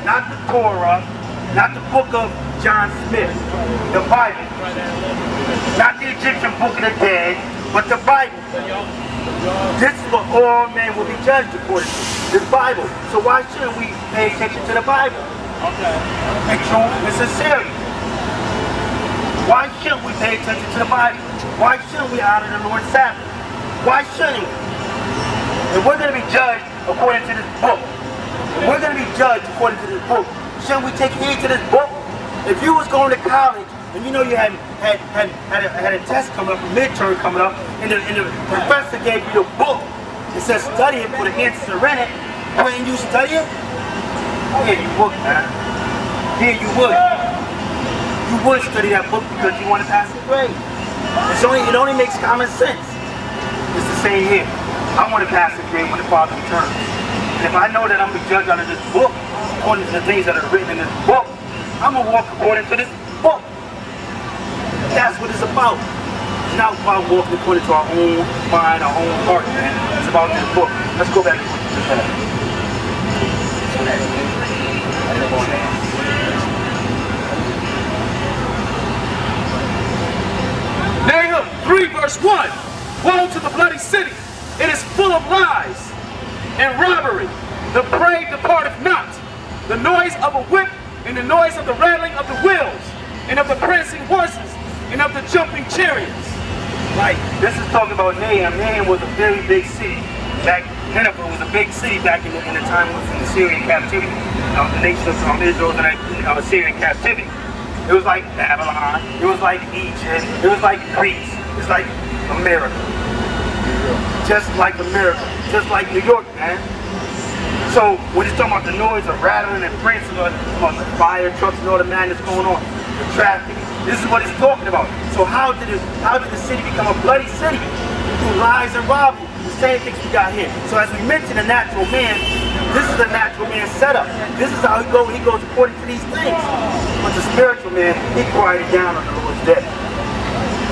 not the Torah, not the book of John Smith, the Bible. Not the Egyptian book of the dead, but the Bible. This is what all men will be judged according to, this Bible. So why shouldn't we pay attention to the Bible? And truth and sincerity. Why shouldn't we pay attention to the Bible? Why shouldn't we honor the Lord's Sabbath? Why shouldn't we? And we're going to be judged according to this book. We're going to be judged according to this book. Shouldn't we take heed to this book? If you was going to college and you know you had a test coming up, a midterm coming up, and the professor gave you the book, it says study it for the answers are in it, wouldn't you study it? Yeah, you would, man. Yeah, you would. You would study that book because you want to pass the grade. It only makes common sense. It's the same here. I want to pass the grade when the Father returns. And if I know that I'm the judge out of this book, according to the things that are written in this book, I'm going to walk according to this book. That's what it's about. It's not about walking according to our own mind, our own heart, man. It's about this book. Let's go back to what you just had. Nahum 3 verse 1. Woe to the bloody city. It is full of lies and robbery. The prey departeth not. The noise of a whip and the noise of the rattling of the wheels and of the prancing horses and of the jumping chariots. Right. This is talking about Nahum. Nahum was a very big city. Nineveh was a big city back in the time of the Syrian captivity. The nation of Israel was in Syrian captivity. It was like Babylon. It was like Egypt. It was like Greece. It's like America. Just like America. Just like New York, man. So when it's talking about the noise of rattling and prancing, about the fire trucks and all the madness going on, the traffic, this is what it's talking about. So how did the city become a bloody city? Through lies and robbery. The same things we got here. So as we mentioned the natural man, this is the natural man setup. This is how he goes according to these things. But the spiritual man, he quieted down on the Lord's day.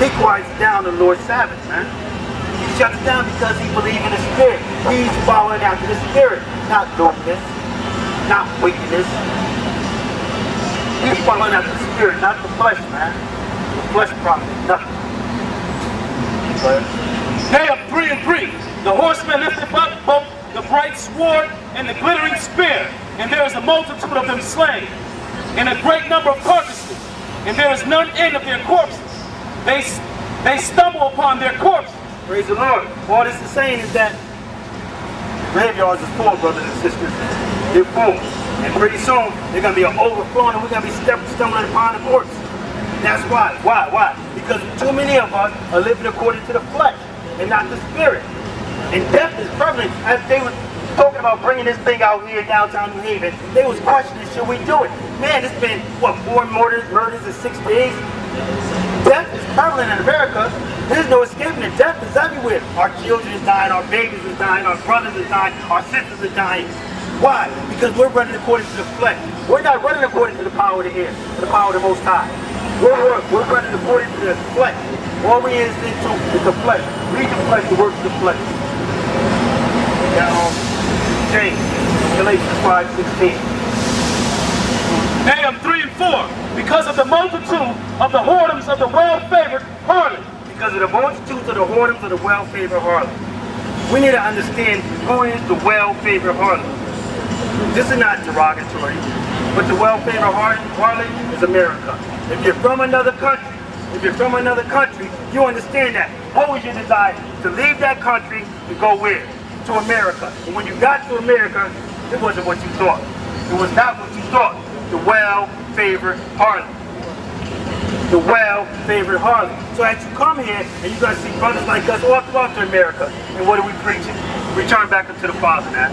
He quiets down on the Lord's Sabbath, man. He shuts down because he believes in the Spirit. He's following after the Spirit, not darkness, not wickedness. He's following after the Spirit, not the flesh, man. The flesh profits nothing. Nahum 3 and 3. The horseman lifteth up both the bright sword and the glittering spear, and there is a multitude of them slain, and a great number of carcasses, and there is none end of their corpses. They stumble upon their corpses. Praise the Lord. All this is saying is that graveyards are full, brothers and sisters. They're full. And pretty soon, they're going to be overflowing and we're going to be stumbling upon the corpse. That's why. Why? Because too many of us are living according to the flesh and not the spirit. And death is prevalent. As they were talking about bringing this thing out here downtown New Haven, they was questioning, should we do it? Man, it's been, what, 4 murders in 6 days? Death is prevalent in America. There's no escaping it. Death is everywhere. Our children is dying, our babies is dying, our brothers is dying, our sisters are dying. Why? Because we're running according to the flesh. We're not running according to the power of the air, to the power of the Most High. We're running according to the flesh. All we is into is the flesh. Read the flesh, the works of the flesh. James, Galatians 5:16. Nahum 3 and 4. Because of the multitude of the whoredoms of the well-favored harlot. Because of the multitudes of the whoredoms of the well-favored harlot. We need to understand who is the well-favored harlot. This is not derogatory, but the well-favored harlot is America. If you're from another country, you understand that. What was your desire? To leave that country and go where? To America. And when you got to America, it wasn't what you thought. It was not what you thought. The well-favored harlot. The well-favored harlot. So as you come here, and you're going to see brothers like us all throughout America, and what are we preaching? Return back into the Father, man.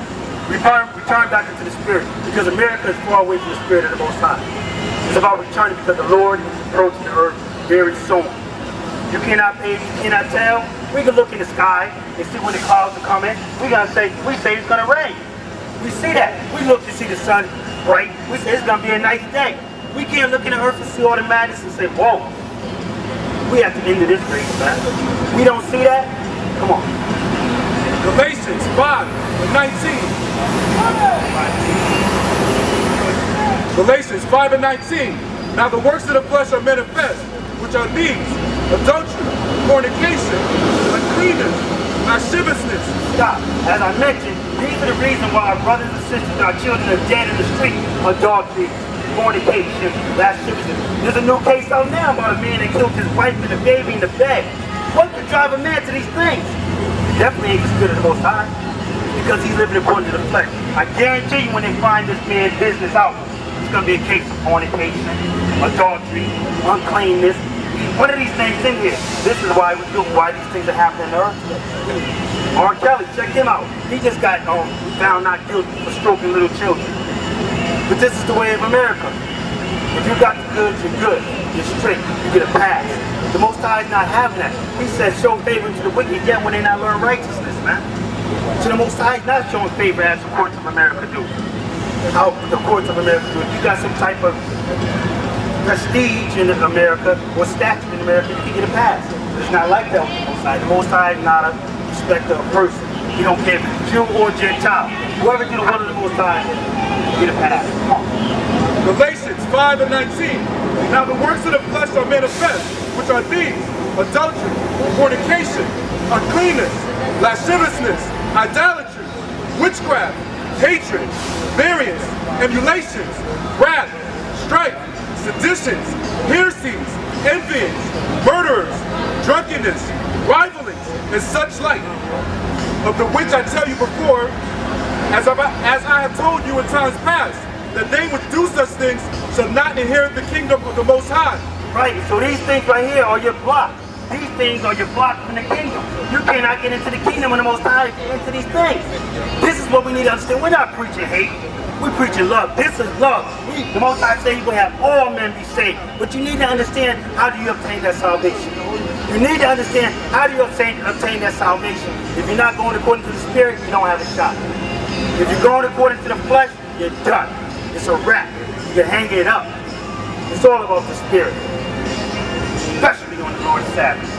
Return back into the Spirit, because America is far away from the Spirit of the Most High. It's about returning because the Lord is approaching the earth very soon. You cannot pay, you cannot tell. We can look in the sky and see when the clouds are coming. We say it's going to rain. We see that. We look to see the sun bright. We say it's going to be a nice day. We can't look in the earth and see all the madness and say, whoa, we have to end this race, man. We don't see that? Come on. Galatians 5:19. Galatians 5:19. Now the works of the flesh are manifest, which are these: adultery, fornication, uncleanness, lasciviousness. Stop. As I mentioned, these are the reasons why our brothers and sisters, our children are dead in the street. Adultery, fornication, lasciviousness. There's a new case out now about a man that killed his wife and a baby in the bed. What could drive a man to these things? He definitely ain't the spirit of the Most High, because he's living according to the flesh. I guarantee you when they find this man's business out, it's going to be a case of fornication, adultery, uncleanness. What are these things in here? This is why these things are happening on earth. R. Kelly, check him out. He just got found not guilty for stroking little children. But this is the way of America. If you got the goods, you're good. You're straight. You get a pass. The Most High is not having that. He says, show favor to the wicked yet when they not learn righteousness, man. So the Most High is not showing favor as the courts of America do. How the courts of America do. If you got some type of prestige in America or stature in America, you can get a pass. But it's not like that with the Most High. The Most High is not a respecter of person. He don't care if it's Jew or Gentile. Whoever do the will of the Most High, you get a pass. Come on. Galatians 5:19. Now the works of the flesh are manifest, which are these: adultery, fornication, uncleanness, lasciviousness, idolatry, witchcraft, hatred, variance, emulations, wrath, strife, seditions, heresies, envyings, murderers, drunkenness, rivalings, and such like, of the which I tell you before, as I have told you in times past, that they which do such things shall not inherit the kingdom of the Most High. Right, so these things right here are your block. These things are your block from the kingdom. You cannot get into the kingdom of the Most High into these things. This is what we need to understand. We're not preaching hate. We're preaching love. This is love. The Most High says He will have all men be saved. But you need to understand, how do you obtain that salvation? You need to understand, how do you obtain that salvation? If you're not going according to the Spirit, you don't have a shot. If you're going according to the flesh, you're done. It's a wrap. You can hang it up. It's all about the Spirit. Especially on the Lord's Sabbath.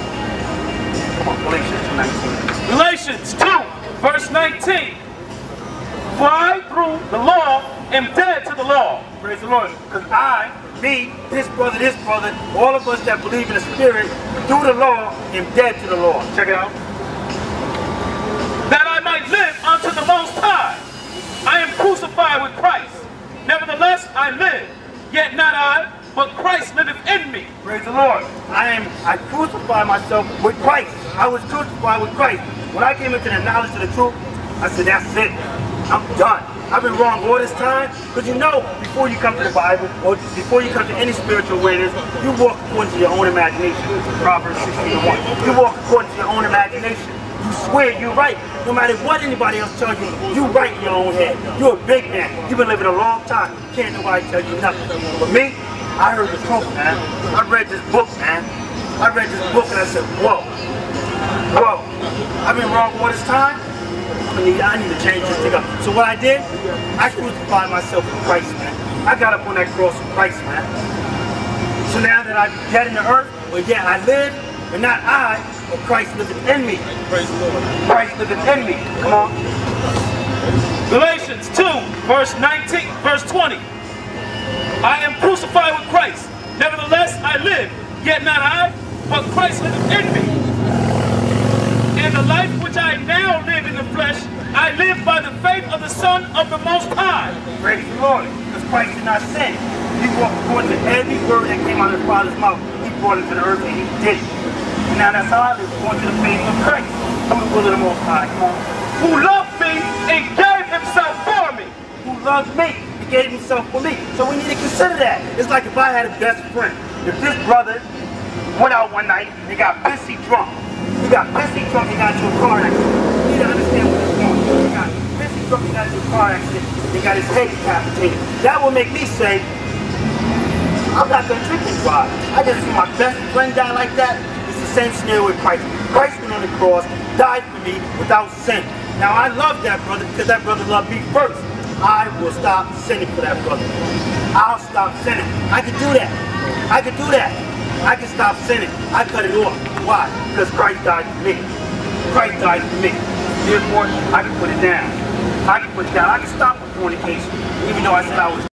Come on, Galatians 2:19. Galatians 2, verse 19. For I, through the law, am dead to the law. Praise the Lord. Because I, me, this brother, all of us that believe in the Spirit, through the law, am dead to the law. Check it out. That I might live unto the Most High. I am crucified with Christ. Nevertheless, I live, yet not I, but Christ liveth in me. Praise the Lord. I crucified myself with Christ. I was crucified with Christ. When I came into the knowledge of the truth, I said, that's it. I'm done. I've been wrong all this time. Because you know, before you come to the Bible, or before you come to any spiritual awareness, you walk according to your own imagination. Proverbs 16:1. You walk according to your own imagination. You swear you're right. No matter what anybody else tells you, you're right in your own head. You're a big man. You've been living a long time. Can't nobody tell you nothing. But me, I heard the truth, man. I read this book, man. I read this book and I said, whoa. Whoa. I've been wrong all this time. I need to change this thing up. So what I did, I crucified myself with Christ, man. I got up on that cross with Christ, man. So now that I'm dead in the earth, well, yeah, I live, but not I, but Christ liveth in me. Praise the Lord. Christ liveth in me. Come on. Galatians 2, verse 19, verse 20. I am crucified with Christ. Nevertheless, I live, yet not I, but Christ liveth in me. And the life which I now live in the flesh, I live by the faith of the Son of the Most High. Praise the Lord. Because Christ did not sin. He walked according to every word that came out of the Father's mouth. He brought it to the earth and He did it. And now that's how I live, according to the faith of Christ. Through the will of the Most High. Come on. Who loved me and gave Himself for me. Who loved me. He gave Himself for me. So we need to consider that. It's like if I had a best friend. If this brother went out one night and got pissy drunk. He got pissy drunk and got into a car accident. You need to understand what he's going through. He got pissy drunk and got into a car accident. He got his head decapitated. That will make me say, I'm not going to drink and drive. I just see my best friend die like that. It's the same scenario with Christ. Christ went on the cross, died for me without sin. Now I love that brother because that brother loved me first. I will stop sinning for that brother. I'll stop sinning. I can do that. I can do that. I can stop sinning. I cut it off. Why? Because Christ died for me. Christ died for me. Therefore, I can put it down. I can put it down. I can stop with fornication. Even though I said I was